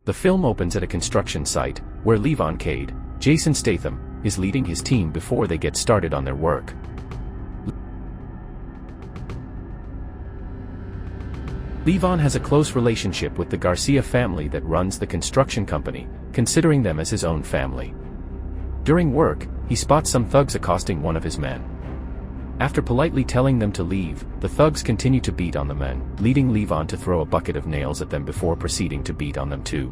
The film opens at a construction site, where Levon Cade, Jason Statham, is leading his team before they get started on their work. Levon has a close relationship with the Garcia family that runs the construction company, considering them as his own family. During work, he spots some thugs accosting one of his men. After politely telling them to leave, the thugs continue to beat on the men, leading Levon to throw a bucket of nails at them before proceeding to beat on them too.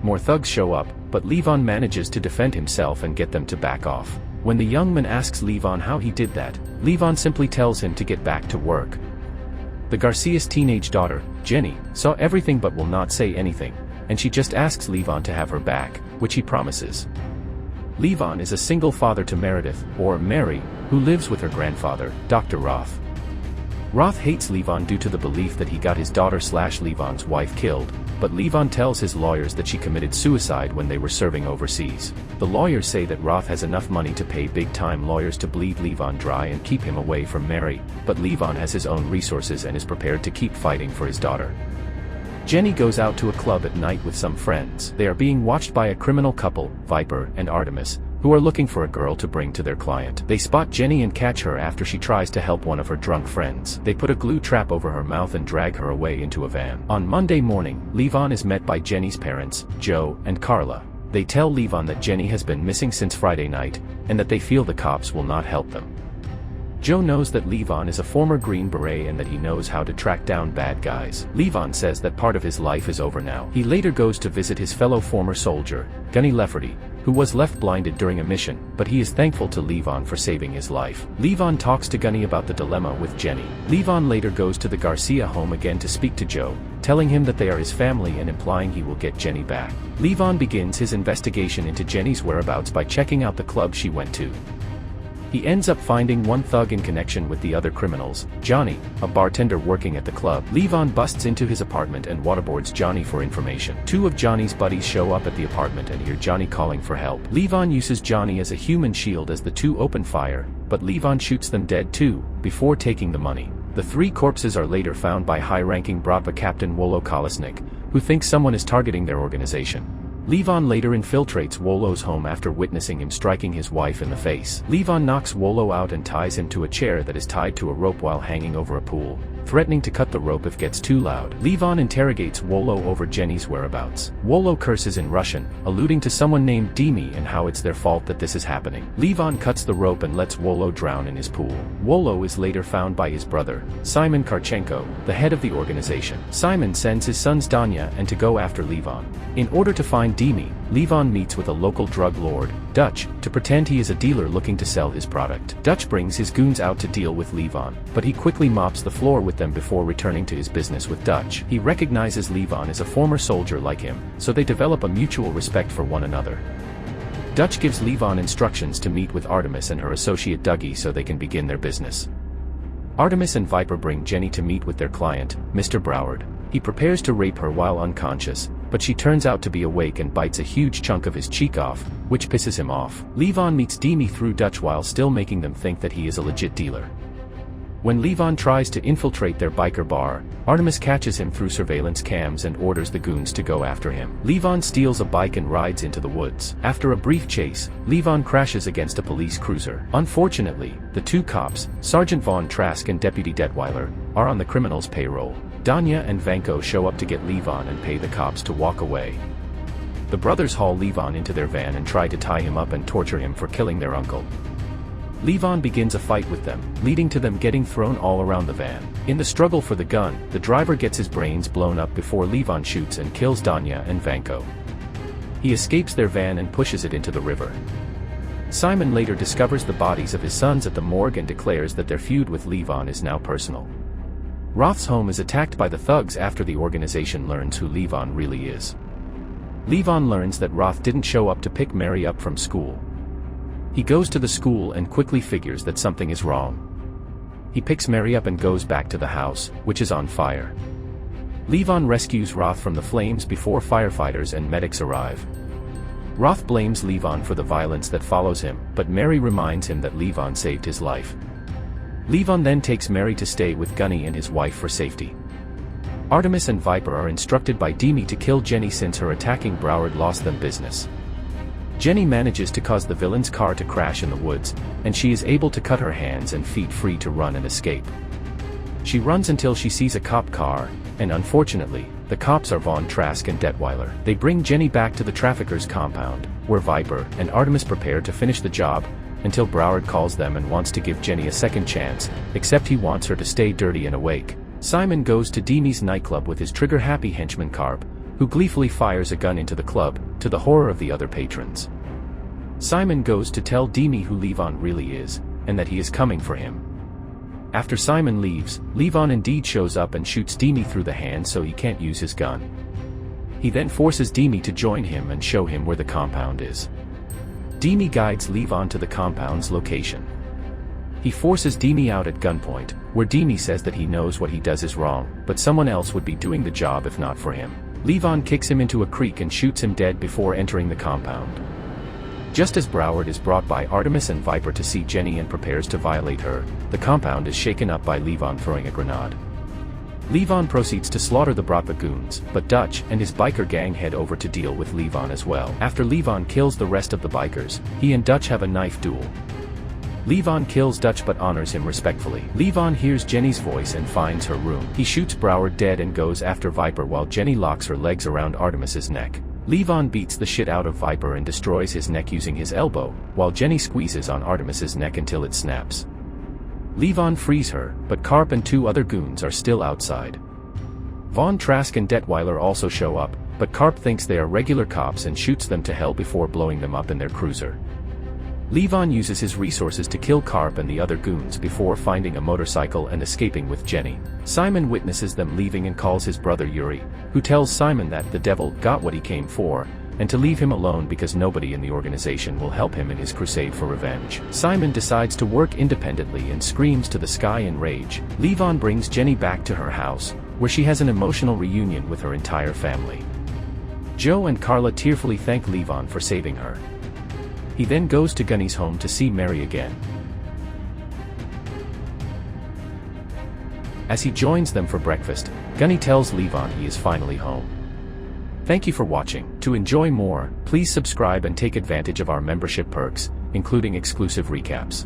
More thugs show up, but Levon manages to defend himself and get them to back off. When the young man asks Levon how he did that, Levon simply tells him to get back to work. The Garcia's teenage daughter, Jenny, saw everything but will not say anything, and she just asks Levon to have her back, which he promises. Levon is a single father to Meredith, or Mary, who lives with her grandfather, Dr. Roth. Roth hates Levon due to the belief that he got his daughter/Levon's wife killed, but Levon tells his lawyers that she committed suicide when they were serving overseas. The lawyers say that Roth has enough money to pay big-time lawyers to bleed Levon dry and keep him away from Mary, but Levon has his own resources and is prepared to keep fighting for his daughter. Jenny goes out to a club at night with some friends. They are being watched by a criminal couple, Viper and Artemis, who are looking for a girl to bring to their client. They spot Jenny and catch her after she tries to help one of her drunk friends. They put a glue trap over her mouth and drag her away into a van. On Monday morning, Levon is met by Jenny's parents, Joe and Carla. They tell Levon that Jenny has been missing since Friday night, and that they feel the cops will not help them. Joe knows that Levon is a former Green Beret and that he knows how to track down bad guys. Levon says that part of his life is over now. He later goes to visit his fellow former soldier, Gunny Lefferty, who was left blinded during a mission, but he is thankful to Levon for saving his life. Levon talks to Gunny about the dilemma with Jenny. Levon later goes to the Garcia home again to speak to Joe, telling him that they are his family and implying he will get Jenny back. Levon begins his investigation into Jenny's whereabouts by checking out the club she went to. He ends up finding one thug in connection with the other criminals, Johnny, a bartender working at the club. Levon busts into his apartment and waterboards Johnny for information. Two of Johnny's buddies show up at the apartment and hear Johnny calling for help. Levon uses Johnny as a human shield as the two open fire, but Levon shoots them dead too, before taking the money. The three corpses are later found by high-ranking Bratva Captain Wolo Kolesnik, who thinks someone is targeting their organization. Levon later infiltrates Wolo's home after witnessing him striking his wife in the face. Levon knocks Wolo out and ties him to a chair that is tied to a rope while hanging over a pool, threatening to cut the rope if it gets too loud. Levon interrogates Wolo over Jenny's whereabouts. Wolo curses in Russian, alluding to someone named Dimi and how it's their fault that this is happening. Levon cuts the rope and lets Wolo drown in his pool. Wolo is later found by his brother, Simon Karchenko, the head of the organization. Simon sends his sons Danya and to go after Levon. In order to find Dimi, Levon meets with a local drug lord, Dutch, to pretend he is a dealer looking to sell his product. Dutch brings his goons out to deal with Levon, but he quickly mops the floor with them before returning to his business with Dutch. He recognizes Levon as a former soldier like him, so they develop a mutual respect for one another. Dutch gives Levon instructions to meet with Artemis and her associate Dougie so they can begin their business. Artemis and Viper bring Jenny to meet with their client, Mr. Broward. He prepares to rape her while unconscious, but she turns out to be awake and bites a huge chunk of his cheek off, which pisses him off. Levon meets Dimi through Dutch while still making them think that he is a legit dealer. When Levon tries to infiltrate their biker bar, Artemis catches him through surveillance cams and orders the goons to go after him. Levon steals a bike and rides into the woods. After a brief chase, Levon crashes against a police cruiser. Unfortunately, the two cops, Sergeant Von Trask and Deputy Detweiler, are on the criminals' payroll. Danya and Vanko show up to get Levon and pay the cops to walk away. The brothers haul Levon into their van and try to tie him up and torture him for killing their uncle. Levon begins a fight with them, leading to them getting thrown all around the van. In the struggle for the gun, the driver gets his brains blown up before Levon shoots and kills Danya and Vanko. He escapes their van and pushes it into the river. Simon later discovers the bodies of his sons at the morgue and declares that their feud with Levon is now personal. Roth's home is attacked by the thugs after the organization learns who Levon really is. Levon learns that Roth didn't show up to pick Mary up from school. He goes to the school and quickly figures that something is wrong. He picks Mary up and goes back to the house, which is on fire. Levon rescues Roth from the flames before firefighters and medics arrive. Roth blames Levon for the violence that follows him, but Mary reminds him that Levon saved his life. Levon then takes Mary to stay with Gunny and his wife for safety. Artemis and Viper are instructed by Demi to kill Jenny since her attacking Broward lost them business. Jenny manages to cause the villain's car to crash in the woods, and she is able to cut her hands and feet free to run and escape. She runs until she sees a cop car, and unfortunately, the cops are Von Trask and Detweiler. They bring Jenny back to the traffickers' compound, where Viper and Artemis prepare to finish the job, until Broward calls them and wants to give Jenny a second chance, except he wants her to stay dirty and awake. Simon goes to Demi's nightclub with his trigger-happy henchman Carp, who gleefully fires a gun into the club, to the horror of the other patrons. Simon goes to tell Demi who Levon really is, and that he is coming for him. After Simon leaves, Levon indeed shows up and shoots Demi through the hand so he can't use his gun. He then forces Demi to join him and show him where the compound is. Demi guides Levon to the compound's location. He forces Demi out at gunpoint, where Demi says that he knows what he does is wrong, but someone else would be doing the job if not for him. Levon kicks him into a creek and shoots him dead before entering the compound. Just as Broward is brought by Artemis and Viper to see Jenny and prepares to violate her, the compound is shaken up by Levon throwing a grenade. Levon proceeds to slaughter the Bratva goons, but Dutch and his biker gang head over to deal with Levon as well. After Levon kills the rest of the bikers, he and Dutch have a knife duel. Levon kills Dutch but honors him respectfully. Levon hears Jenny's voice and finds her room. He shoots Broward dead and goes after Viper while Jenny locks her legs around Artemis's neck. Levon beats the shit out of Viper and destroys his neck using his elbow, while Jenny squeezes on Artemis's neck until it snaps. Levon frees her, but Carp and 2 other goons are still outside. Von Trask and Detweiler also show up, but Carp thinks they are regular cops and shoots them to hell before blowing them up in their cruiser. Levon uses his resources to kill Carp and the other goons before finding a motorcycle and escaping with Jenny. Simon witnesses them leaving and calls his brother Yuri, who tells Simon that the devil got what he came for, and to leave him alone because nobody in the organization will help him in his crusade for revenge. Simon decides to work independently and screams to the sky in rage. Levon brings Jenny back to her house, where she has an emotional reunion with her entire family. Joe and Carla tearfully thank Levon for saving her. He then goes to Gunny's home to see Mary again. As he joins them for breakfast, Gunny tells Levon he is finally home. Thank you for watching. To enjoy more, please subscribe and take advantage of our membership perks, including exclusive recaps.